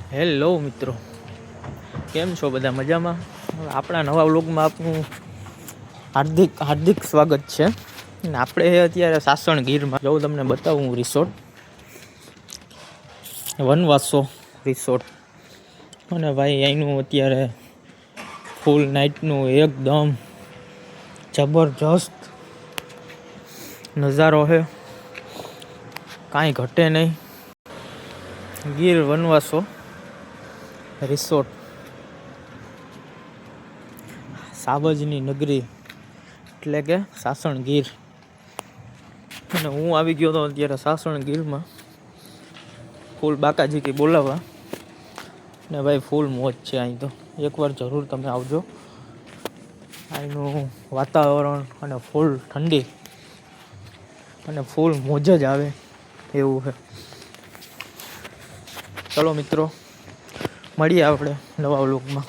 Hello મિત્રો, કેમ છો બધા? મજામાં? આપણા નવા વ્લોગમાં આપનું હાર્દિક હાર્દિક સ્વાગત છે. અને આપણે અત્યારે સાસણ ગીરમાં જવું, તમને બતાવું રિસોર્ટ, વનવાસો રિસોર્ટ. અને ભાઈ અહીંનું અત્યારે ફૂલ નાઇટનું એકદમ જબરજસ્ત નજારો છે, કાંઈ ઘટે નહીં. ગીર વનવાસો રિસોર્ટ, સાવજની નગરી એટલે કે સાસણ ગીર. અને હું આવી ગયો હતો અત્યારે સાસણ ગીરમાં ફૂલ બાકાજી બોલાવવા. ને ભાઈ ફૂલ મોજ છે અહીં તો. એકવાર જરૂર તમે આવજો. અહીંનું વાતાવરણ અને ફૂલ ઠંડી અને ફૂલ મોજ જ આવે એવું છે. ચલો મિત્રો, મળીએ આપણે નવા વ્લોગમાં.